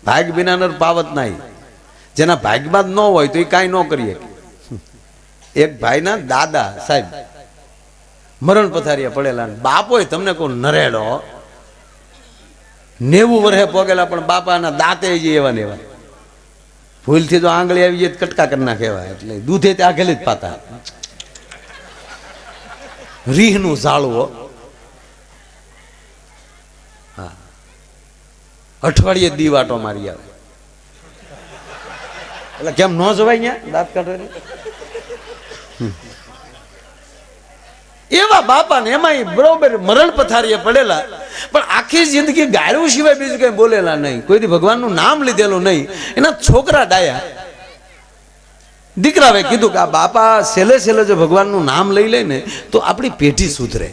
ભાગ વિનાનર પાવત નહીં. જેના ભાગમાં જ ન હોય તો એ કાંઈ ન કરીએ. એક ભાઈના દાદા સાહેબ મરણ પથારીએ પડેલા, બાપોય તમને કોઈ નરેડો 90 વર્ષે પોગેલા, પણ બાપાના દાંતે જ એવા ને એવા. ભૂલથી તો આંગળી આવી જાય કટકા કરી નાખેવા, એટલે દૂધે તે આગેલી જ પાતા. રીહનું ઝાડવું. હા, અઠવાડિયે દીવાટો મારી આવે. એટલે કેમ ન જવાય ત્યાં દાંત કાઢવાની? એવા બાપા ને એમાં બરોબર મરણ પથારીએ પડેલા, પણ આખી જિંદગી ગાળું સિવાય બીજું કઈ બોલેલા નહીં, કોઈથી ભગવાનનું નામ લીધેલું નહીં. એના છોકરા ડાયા, દીકરાએ કીધું કે આ બાપા છેલ્લે છેલ્લે જો ભગવાનનું નામ લઈ લે ને તો આપણી પેઢી સુધરે.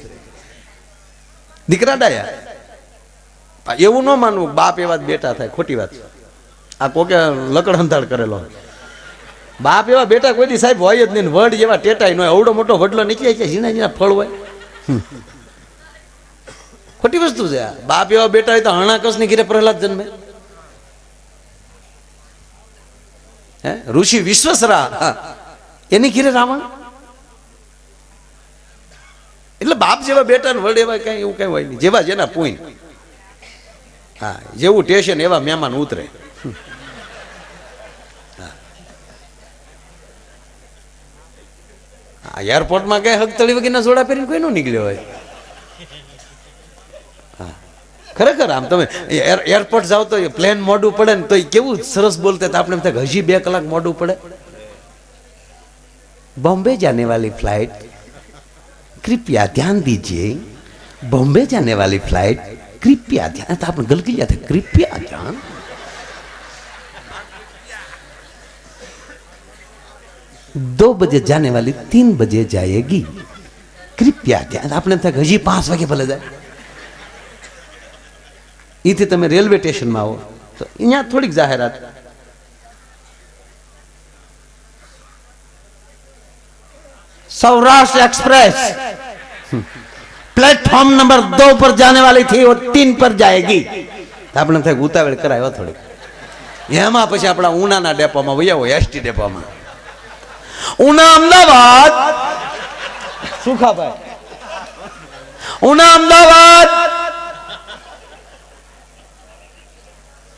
દીકરા ડાયા. એવું ન માનવું બાપ એવા જ બેટા થાય, ખોટી વાત. આ કોકે લકડ હંધાડ કરેલો. બાપ એવા બેટા કોઈ દી સાહેબ હોય જ નહીં. વડ જેવા ટેટાય ન હોય. અવડો મોટો વડલો નીકળે છે, ઝીણા ઝીણા ફળ હોય. ખોટી વસ્તુ છે. બાપ એવા બેટા હોય તો હણાકસ ની ઘીરે પ્રહલાદ જન્મે. હે ઋષિ વિશ્વસરા એની ઘીરે રાવણ. એટલે બાપ જેવા બેટા ને વડ એવા કઈ એવું કઈ હોય નહીં. જેવા જેના પૂન. હા, જેવું ટેશન એવા મહેમાન ઉતરે. એરપોર્ટમાં કઈ હગતળી વગેરેના જોડા પહેરીને કોઈ ન નીકળ્યો હોય. ખરેખર આમ તમે એરપોર્ટ જાઓ તો પ્લેન મોડું પડે ને તો કેવું સરસ બોલતે તો આપણે એમ થાય હજી 2 કલાક મોડું પડે. बॉम्बे जाने वाली फ्लाइट कृपया ध्यान दीजिए, बॉम्बे जाने वाली फ्लाइट कृपया ध्यान. तो આપણે ગલતી જાતે कृपया ध्यान. दो बजे जाने वाली 3 बजे जाएगी, कृपया ध्यान. આપણે થાય હજી 5 વાગે ભલે જાય. ઈથી તમે રેલવે સ્ટેશનમાં આવો તો અહીંયા થોડીક જાહેરાત. सौराष्ट्र एक्सप्रेस प्लेटफॉर्म नंबर 2 पर जाने वाली थी वो 3 पर जाएगी. આપણે થાય ઉતાવળ કરાયો થોડી. એમાં પછી આપણા ઉનાના ડેપોમાં વયા હોય, એસટી ડેપોમાં. ઉના અમદાવાદ સુખાભાઈ, ઉના અમદાવાદ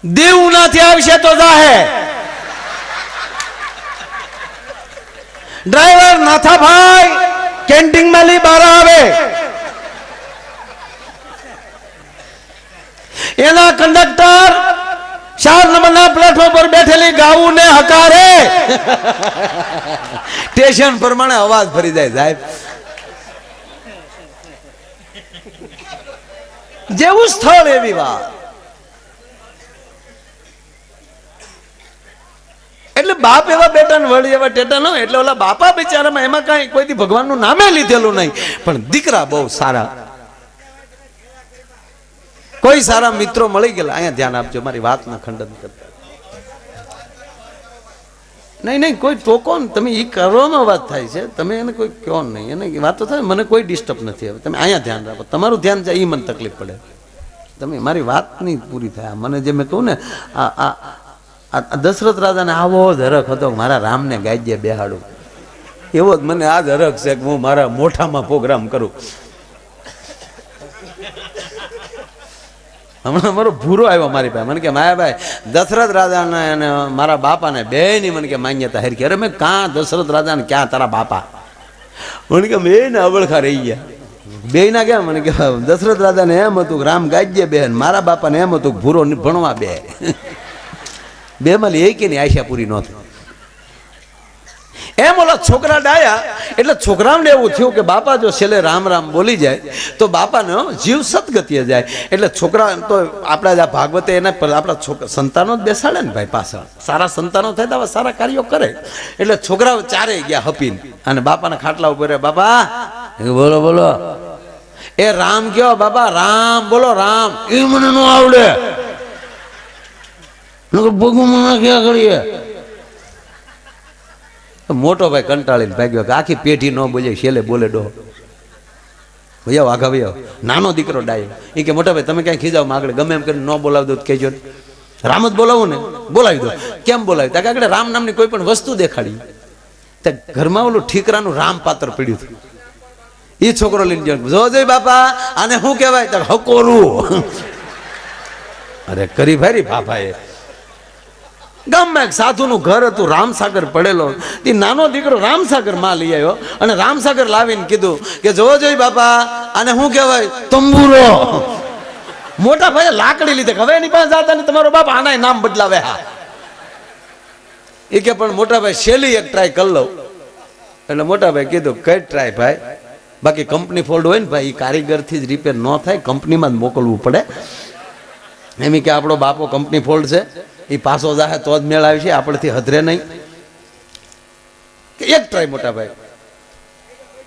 દીવ ઉનાથી આવશે તો જાહે. ડ્રાઈવર નાથાભાઈ કેન્ટિંગ માં લી બહાર આવે. એના કંડક્ટર 4 નંબરના પ્લેટફોર્મ પર બેઠેલી ગાવું ને હકારે. સ્ટેશન પ્રમાણે અવાજ ફરી જાય સાહેબ. જેવું સ્થળ એવી વાત. એટલે બાપ એવા બેટા ને વડ એવા ટેટા ન હોય. એટલે ઓલા બાપા બિચારામાં એમાં કઈ કોઈથી ભગવાનનું નામે લીધેલું નહીં, પણ દીકરા બહુ સારા. કોઈ સારા મિત્રો મળી ગયેલા. અહીંયા ધ્યાન આપજો, મારી વાતના ખંડન કરતા નહીં. કોઈ ટોકો ને તમે એ કરવામાં વાત થાય છે, તમે એને કોઈ કહો નહીં. એને વાતો થાય, મને કોઈ ડિસ્ટર્બ નથી. હવે તમે અહીંયા ધ્યાન રાખો. તમારું ધ્યાન જાય એ મને તકલીફ પડે. તમે મારી વાત નહીં પૂરી થાય. મને જે મેં કહું ને આ દશરથ રાજાને આવો જ હરખ હતો મારા રામને ગાજ્ય બેહાડું. એવો જ મને આ જ હરખ છે કે હું મારા મોઢામાં પ્રોગ્રામ કરું. હમણાં મારો ભૂરો આવ્યો મારી પાસે. મને કે માયાભાઈ દશરથ રાજાને અને મારા બાપાને બેની મને કે માન્યતા હરખી. અરે મેં કાં દશરથ રાજાને ક્યાં તારા બાપા? મને કે બે ને અવળખા રહી ગયા. બે ના ક્યાં? મને કે દશરથ રાજાને એમ હતું કે રામ ગાજ્ય બેન, મારા બાપાને એમ હતું કે ભૂરો ભણવા બે. બે માં એકેની આશા પૂરી ન થઈ. એમ ઓલા છોકરા ડાયા. એટલે છોકરાને એવું થયું કે બાપા જો છેલ્લે રામ રામ બોલી જાય તો બાપાનો જીવ સદગતિએ જાય. એટલે છોકરા તો આપણા આ ભાગવતે એના પર આપણા સંતાનો જ બેસાડે ને ભાઈ પાછળ. સારા સંતાનો થાય તો સારા કાર્યો કરે. એટલે છોકરાઓ ચારે ગયા હપીને અને બાપાના ખાટલા ઉપર. બાપા બોલો બોલો. એ રામ કયો બાપા? રામ બોલો રામ. એ મને ન આવડે. કરીએ. મોટો ભાઈ કંટાળીને ભાગ્યો કે આખી પેઢી ન બોલે, છેલ્લે બોલે ડો. ભૈયા આઘા ભૈયા. નાનો દીકરો ડાયો. એ કે મોટા ભાઈ તમે ક્યાંય ખીજાવ આગળ ગમે એમ કરીને ન બોલાવ દો કહેજો. રામ જ બોલાવું ને, બોલાવી દો. કેમ બોલાવી? ત્યાં આગળ રામ નામની કોઈ પણ વસ્તુ દેખાડી. ત્યાં ઘરમાં ઓલું ઠીકરાનું રામ પાત્ર પડ્યું હતું. એ છોકરો લઈને ગયો, જોજે બાપા આને શું કહેવાય? તો હકોરું. અરે કરી ભાઈ બાપાએ. ગામમાં એક સાધુનું ઘર હતું, રામસાગર પડેલો. એ નાનો દીકરો રામસાગર માં લઈ આવ્યો અને રામસાગર લાવીને કીધું કે જોવો જોઈ બાપા આને શું કહેવાય? તંબુરો. મોટા ભાઈ લાકડી લીધે, હવે એની પાસે જાતા ને તમારો બાપ આના નામ બદલાવે. હા એ કે પણ મોટા ભાઈ શેલી એક ટ્રાય કરી લઉં. એટલે મોટા ભાઈ કીધું કઈ ટ્રાય ભાઈ, બાકી કંપની ફોલ્ડ હોય ને ભાઈ, એ કારીગરથી જ રિપેર ન થાય, કંપનીમાં જ મોકલવું પડે. એમ કે આપણો બાપો કંપની ફોલ્ડ છે, એ પાછો જાહે તો જ મેળ આવી છે, આપણેથી હધરે નહીં. એક ટ્રાય મોટા ભાઈ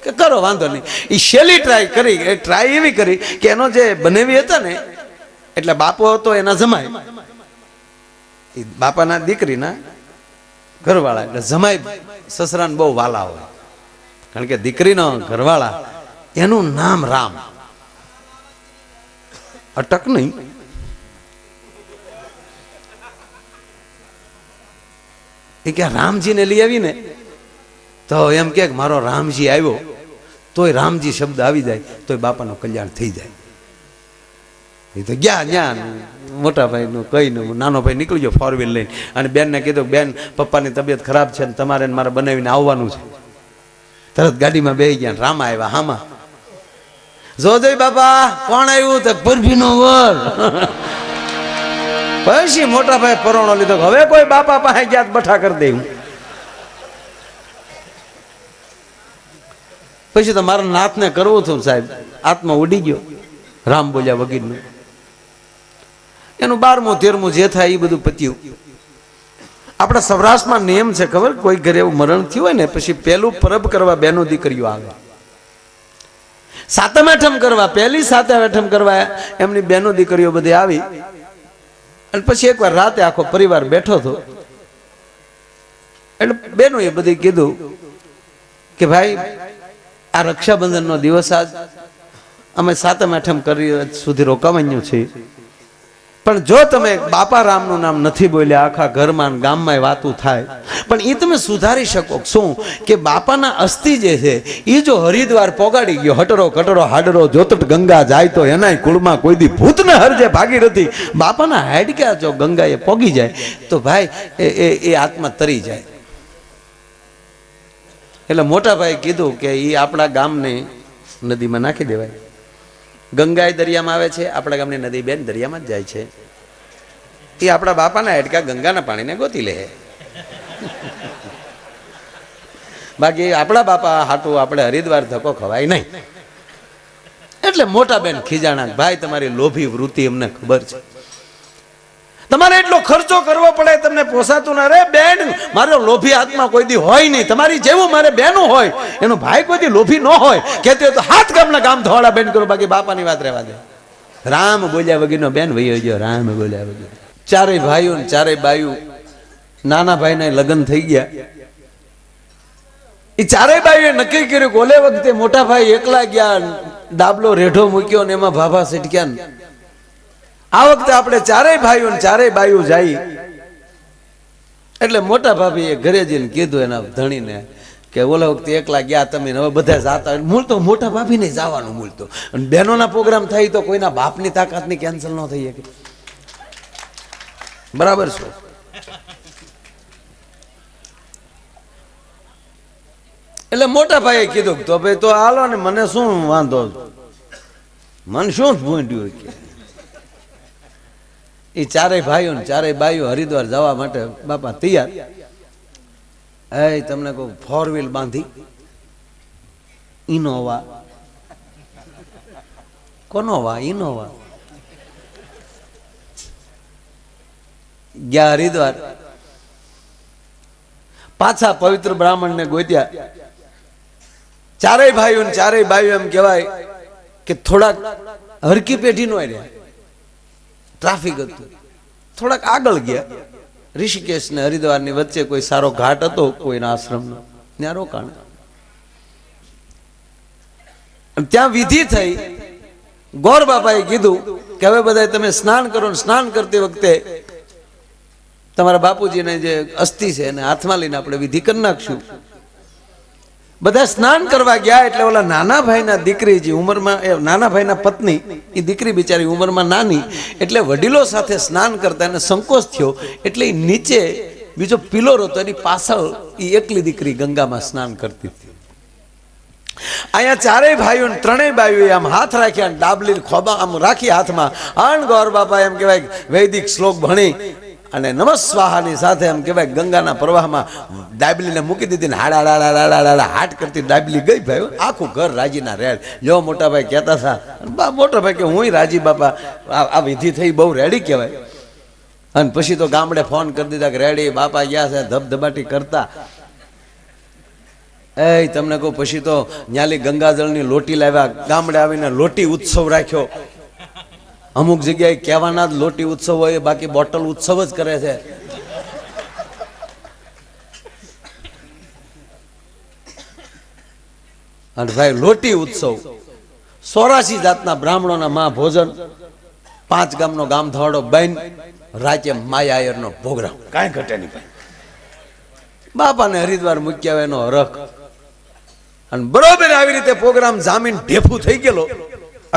કે કરો વાંધો નહીં. એ શેલી ટ્રાય કરી. એ ટ્રાય એવી કરી કે એનો જે બનેવી હતા ને, એટલે બાપો હતો એના જમાઈ, એ બાપાના દીકરીના ઘરવાળા, એટલે જમાઈ સસરાને બહુ વાલા હોય, કારણ કે દીકરીનો ઘરવાળા એનું નામ રામ. અટક નહીં. એ કે રામજીને લઈ આવીને તો એમ કે મારો રામજી આવ્યો, તોય રામજી શબ્દ આવી જાય તોય બાપાનું કલ્યાણ થઈ જાય. એ તો ગયા ત્યાં મોટા ભાઈ નું કહીને નાનો ભાઈ નીકળી ગયો ફોર વ્હીલ લઈને, અને બેનને કીધું બેન પપ્પાની તબિયત ખરાબ છે ને તમારે મારે બનાવીને આવવાનું છે. તરત ગાડીમાં બેસી ગયા. રામા આવ્યા. હામાં જોજે બાપા કોણ આવ્યું? તો પરભીનો વર. પછી મોટા ભાઈ પરોણો લીધો, હવે કોઈ બાપા પાસે ગયા બઠા કરી દે. પછી તો મારા નાથને કરવું હતું સાહેબ, આત્મા ઉડી ગયો રામ બોલ્યા વગીરનું. એનું 12મું 13મું જે થાય એ બધું પત્યું. આપણા સૌરાષ્ટ્રમાં નિયમ છે ખબર? કોઈ ઘરે એવું મરણ થયું હોય ને પછી પેલું પરબ કરવા બેનો દીકરીઓ આવે. સાતમ આઠમ કરવા, પહેલી સાતમ આઠમ કરવા એમની બેનો દીકરીઓ બધી આવી. અને પછી એકવાર રાતે આખો પરિવાર બેઠો હતો, એટલે બેનો એ બધી કીધું કે ભાઈ આ રક્ષાબંધનનો દિવસ આજ અમે સાતમ આઠમ કરી સુધી રોકાવાનું છે, પણ જો તમે બાપા રામનું નામ નથી બોલ્યા, આખા ઘરમાં ગામમાં વાતું થાય, પણ એ તમે સુધારી શકો શું? કે બાપાના અસ્થિ જે છે એ જો હરિદ્વાર પોગાડી ગયો, હટરો કટરો હાડરો જોતટ ગંગા જાય તો એનાય કુળમાં કોઈ દી ભૂત ન હરજે ભાગીરથી. બાપાના હાડક્યા જો ગંગાએ પોગી જાય તો ભાઈ એ આત્મા તરી જાય. એટલે મોટા ભાઈ કીધું કે એ આપણા ગામને નદીમાં નાખી દેવાય. ગંગા દરિયામાં આવે છે, આપણા ગામની નદી બેન દરિયામાં જ જાય છે. એ આપણા બાપાના હેડકા ગંગાના પાણીને ગોતી લે. બાકી આપણા બાપા હાટું આપણે હરિદ્વાર ધક્કો ખવાય નહીં. એટલે મોટા બેન ખીજાણા, ભાઈ તમારી લોભી વૃત્તિ અમને ખબર છે, તમારે એટલો ખર્ચો કરવો પડે, તમને પોસાતું ના રે. બેન મારો લોભી આત્મા કોઈ દી હોય નહીં, તમારી જેવું મારે બેનું હોય, એનો ભાઈ કોઈ દી લોભી ન હોય. કહેતી હોય તો હાથ ગામના ગામ ધોળા બેન કરો, બાકી બાપાની વાત રહેવા દે. રામ બોલ્યા વગરનો બેન વયો ગયો. રામ બોલ્યા વગર. ચારેય ભાઈઓ ને ચારેય બાયુ, નાના ભાઈને લગ્ન થઈ ગયા. એ ચારેય બાયુએ નક્કી કર્યું કે ઓલે વખતે મોટા ભાઈ એકલા ગયા, ડાબલો રેઢો મૂક્યો ને એમાં ભાભા સટક્યા ને, આ વખતે આપણે ચારેય ભાઈઓ ને ચારેય બાયુ જાય. એટલે મોટા ભાભીએ ઘરે જઈને કીધું એના ધણીને કે ઓલા વખતે એકલા ગયા તમે, હવે બધા જાતા. મૂળ તો મોટા ભાભીને જવાનું મૂળ તો, અને બહેનોના પ્રોગ્રામ થાય તો કોઈના બાપની તાકાતની કેન્સલ ન થઈ શકે. બરાબર છે. એટલે મોટા ભાઈએ કીધું તો ભાઈ તો હાલો ને, મને શું વાંધો, મને શું ભૂંડ્યું કે એ ચારેય ભાઈઓ ને ચારેય બાઈઓ હરિદ્વાર જવા માટે બાપા તૈયાર. એ તમને કહું, 4 વ્હીલ બાંધી ઇનોવા, કોનોવા ઇનોવા ગયા હરિદ્વાર. પાછા પવિત્ર બ્રાહ્મણ ને ગોત્યા. ચારેય ભાઈઓ ને ચારેય બાઈઓ એમ કહેવાય કે થોડાક હરકી પેઢી નો રહ્યા, ટ્રાફિક હતું, થોડાક આગળ ગયા. ઋષિકેશ ને હરિદ્વાર ની વચ્ચે કોઈ સારો ઘાટ હતો કોઈના આશ્રમનો, ત્યાં રોકાણ. ત્યાં વિધિ થઈ. ગોર બાપાએ કીધું કે હવે બધા તમે સ્નાન કરો, સ્નાન કરતી વખતે તમારા બાપુજીને જે અસ્થિ છે એને હાથમાં લઈને આપણે વિધિ કરી નાખશું. બધા સ્નાન કરવા ગયા એટલે ઓલા નાના ભાઈના દીકરી જે ઉંમરમાં, એ નાના ભાઈના પત્ની, એ દીકરી બિચારી ઉંમરમાં નાની, એટલે વડીલો સાથે સ્નાન કરતા એને સંકોચ થયો એટલે એ નીચે બીજો પિલોર હતો એની પાછળ એ એકલી દીકરી ગંગામાં સ્નાન કરતી હતી. અહીંયા ચારેય ભાઈઓ ત્રણેય ભાઈઓ આમ હાથ રાખ્યા, ડાબલી ખોબા આમ રાખી હાથમાં, અણ ગોર બાપા એમ કહેવાય વૈદિક શ્લોક ભણી અને નમઃ સ્વાહાની સાથે એમ કહેવાય ગંગાના પ્રવાહમાં ડાબલીને મૂકી દીધી ને હાડા હાટ કરતી ડાબલી ગઈ. ભાઈ આખું ઘર રાજીના રેડ. જો મોટા ભાઈ કહેતા હતા, મોટા ભાઈ કે હું રાજી બાપા, આ વિધિ થઈ બહુ રેડી કહેવાય. અને પછી તો ગામડે ફોન કરી દીધા કે રેડી બાપા ગયા છે ધબધબાટી કરતા. એ તમને કહું, પછી તો ન્યાલી ગંગાજળની લોટી લાવ્યા, ગામડે આવીને લોટી ઉત્સવ રાખ્યો. અમુક જગ્યાએ કહેવાના જ લોટી ઉત્સવ હોય, બાકી બોટલ ઉત્સવ જ કરે છે. અને ભાઈ લોટી ઉત્સવ, 84 જાતના બ્રાહ્મણોના માં ભોજન, 5 ગામનો ગામ ધવાડો બેન, રાજ્ય માયાયરનો પ્રોગ્રામ, કાંઈ ઘટે નહીં ભાઈ. બાપાને હરિદ્વાર મૂક્યા એનો હરખ. અને બરોબર આવી રીતે પ્રોગ્રામ જામીન ઢેફું થઈ ગયેલો,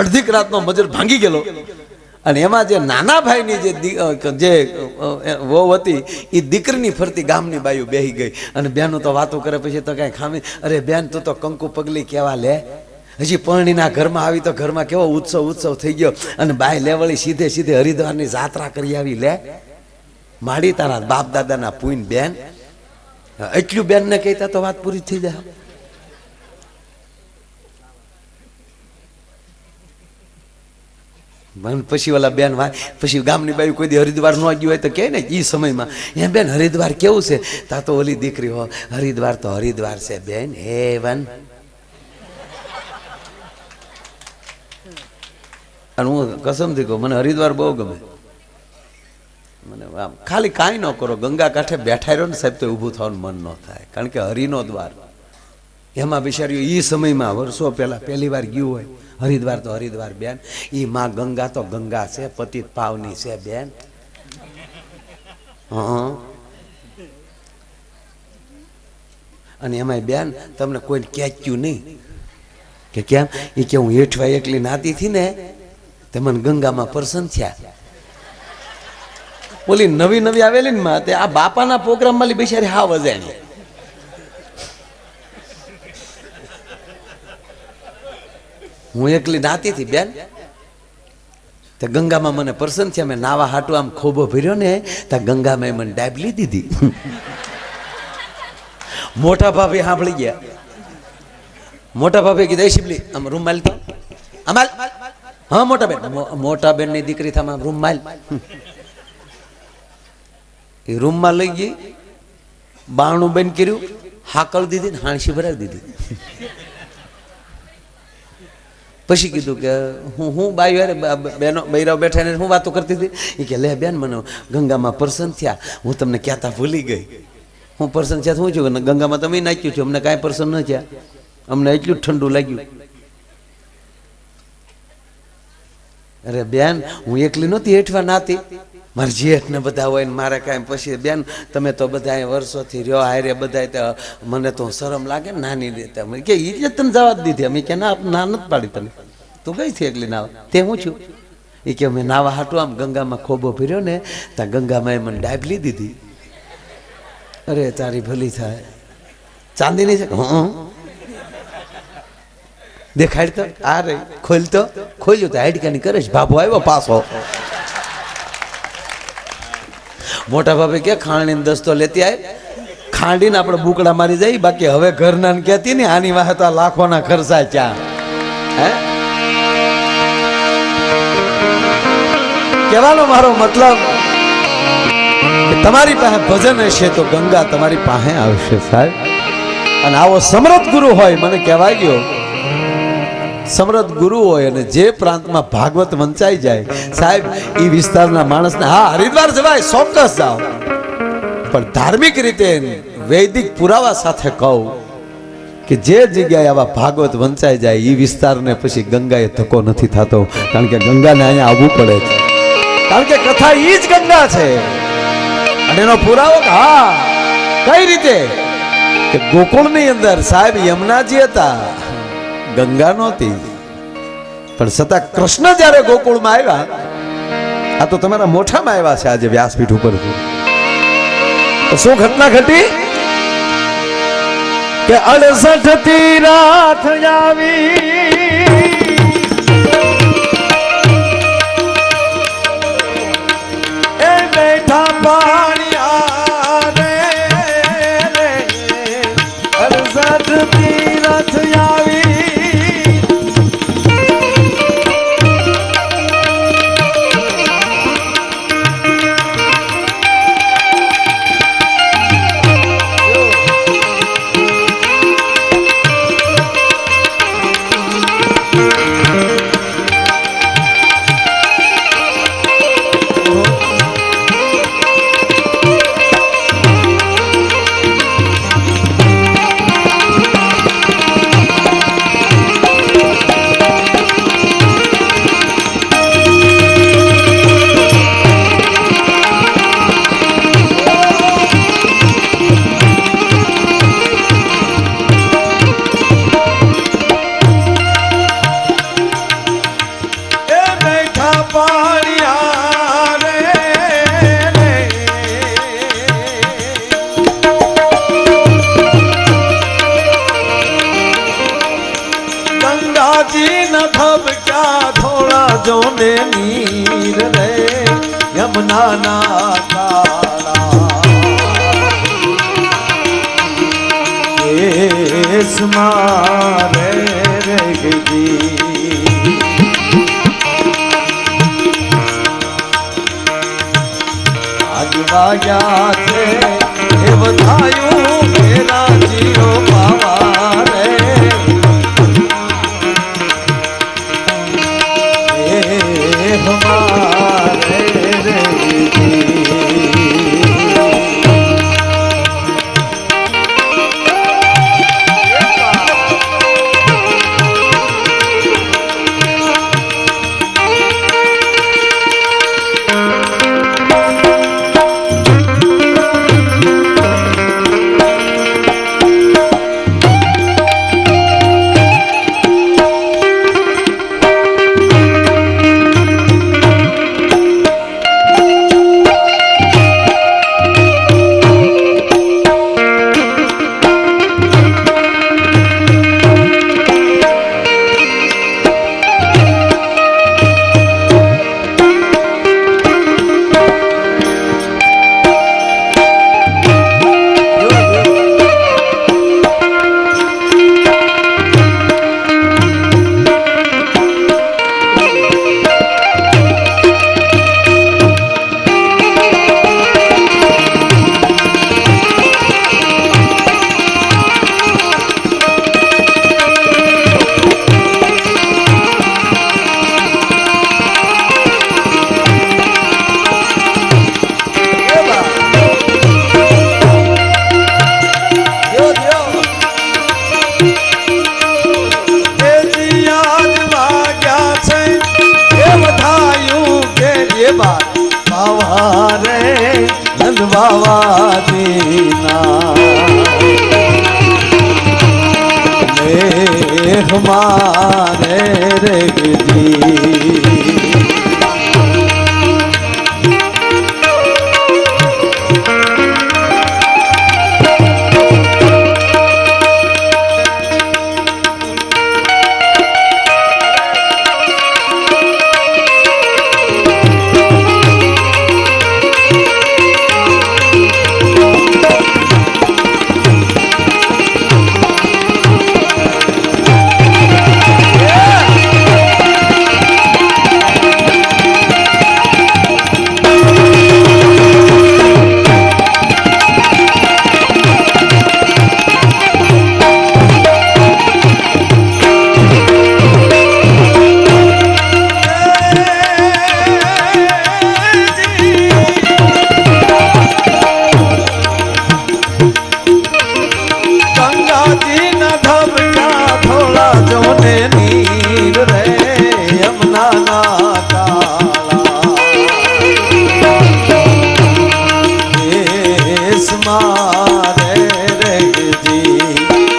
અડધીક રાતનો મજર ભાંગી ગયેલો. અને એમાં જે નાના ભાઈની જે વહુ હતી એ દીકરીની ફરતી ગામની બાયું બેહી ગઈ. અને બેનો તો વાતો કરે, પછી તો કઈ ખામી, અરે બેન તું તો કંકુ પગલી કેવા લે, હજી પરણીના ઘરમાં આવી તો ઘરમાં કેવો ઉત્સવ થઈ ગયો. અને બાય લેવળી સીધે હરિદ્વારની જાત્રા કરી આવી લે, માડી તારા બાપ દાદાના પૂન બેન. એટલું બેન ને કહેતા તો વાત પૂરી થઈ જાય. પછી ઓલા બેન પછી ગામની બાઈ કોઈ દી હરિદ્વાર ન ગયું હોય તો કહે ને એ સમયમાં, એ બેન હરિદ્વાર કેવું છે? તા તો ઓલી દીકરી હો, હરિદ્વાર તો હરિદ્વાર છે બેન, હેવન. અને હું કસમથી કહું, મને હરિદ્વાર બહુ ગમે. મને આમ ખાલી કાંઈ ન કરો, ગંગા કાંઠે બેઠા રહ્યો ને સાહેબ તો ઊભું થવાનું મન ન થાય, કારણ કે હરિનો દ્વાર. એમાં બિચારીઓ એ સમયમાં વર્ષો પહેલા પહેલી વાર ગયું હોય. હરિદ્વાર તો હરિદ્વાર બેન, ઈ માં ગંગા તો ગંગા છે, પતિત પાવની છે બેન. અને એમાંય બેન તમને કોઈને કહેચ્યું નહીં કે કેમ, એ કે હું હેઠવા એકલી નાતી હતી ને તે મને ગંગામાં પ્રસન્ન થયા. ઓલી નવી આવેલી ને માં, તે આ બાપાના પ્રોગ્રામમાં બિચારી હા વજાણી. હું એકલી નાતી હતી બેન, તે ગંગામાં મને પ્રસન્ન થયા. મેં નાવા હાટું આમ ખોબો ભર્યો ને, ત્યાં ગંગામાં મને ડાબલી દીધી. મોટા ભાભી સાંભળી ગયા. મોટા ભાભી કીધું શિબલી આમ રૂમાલ તો અમાલ. હા મોટા બેન ની દીકરી થામ રૂમાલ. એ રૂમમાં લઈ ગઈ, બારણું બંધ કર્યું, હાકલ દીધી ને હાણસી ભરાવી દીધી. પછી કીધું કે હું બાઈ બેનો બૈરાવ બેઠા ને હું વાતો કરતી હતી. એ કે લે બેન મને ગંગામાં પ્રસન્ન થયા, હું તમને કહેતા ભૂલી ગઈ. હું પ્રસન્ન થયા શું છું, ગંગામાં તમે નાખ્યું છું, અમને કાંઈ પ્રસન્ન ન થયા, અમને એટલું જ ઠંડુ લાગ્યું. અરે બેન હું એકલી નહોતી હેઠવા નાતી, મારા જેઠ ને બધા હોય ને મારે કાંઈ. પછી બેન તમે તો બધા વર્ષોથી રહ્યો હારે બધા, મને તો શરમ લાગે ને નાની દેતા. કે એ તને જવા જ દીધી. અમે કે ના નથી પાડી તને, તું ગઈ છે એકલી નાવા. તે હું છું? એ કે અમે નાવા હાટું આમ ગંગામાં ખોબો ભર્યો ને, ત્યાં ગંગામાં એ મને ડાબલી દીધી. અરે તારી ભલી થાય, ચાંદીની છે. દેખાડ તો આ રહી, ખોલતો ખોલ્યું તો હાડકાની કરે છે. બાબુ આવ્યો પાછો. મોટા ભાભી કે ખાંડીને દસ્તો લેતી આવે, ખાંડીને આપણે બુકડા મારી જાય. બાકી હવે ઘરના ને કહેતી ને આની વાહે તો લાખોના ખર્ચા ક્યાં. હે કહેવાનો મારો મતલબ તમારી પાસે ભજન હશે તો ગંગા તમારી પાસે આવશે સાહેબ. અને આવો સમર્થ ગુરુ હોય, મને કહેવાય ગયો સમર્થ ગુરુ હોય અને જે પ્રાંતમાં ભાગવત વંચાઈ જાય સાહેબ, એ વિસ્તારના માણસને હા હરિદ્વાર જવાય, ચોક્કસ જાઓ. પણ ધાર્મિક રીતે વૈદિક પુરાવા સાથે કહું કે જે જગ્યાએ આવા ભાગવત વંચાઈ જાય એ વિસ્તારને પછી ગંગાએ ધક્કો નથી થતો, કારણ કે ગંગાને અહીંયા આવવું પડે છે, કારણ કે કથા એ જ ગંગા છે. અને અને એનો પુરાવો હા કઈ રીતે કે ગોકુળની અંદર સાહેબ યમુનાજી હતા, ગંગા નહોતી, પણ છતાં કૃષ્ણ જ્યારે ગોકુળમાં આવ્યા, આ તો તમારા મોઢામાં આવ્યા છે આજે વ્યાસપીઠ ઉપર, તો શું ઘટના ઘટી કે 68 તીરાથ આવી એ બેઠા પાણિયા રે 68 તીરાથ આવી જોને નીર રે યમુના ના કાળા કેસ મારે રે ગઈ આજ વાગ્યા છે એ બધાયું મેરા જીરો પાવા રે हमारे बाबा दीना हमारे रे जी મારે રે જી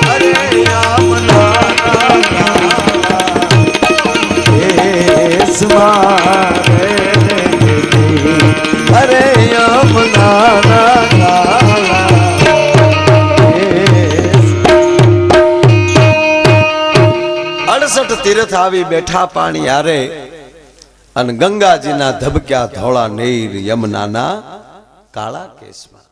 અરે યમુના કેસ મારે રે જી અરે યમુના તીર્થ આવી બેઠા પાણી હારે અને ગંગાજીના ધબક્યા ધોળા નીર યમુનાના કાળા કેસમાં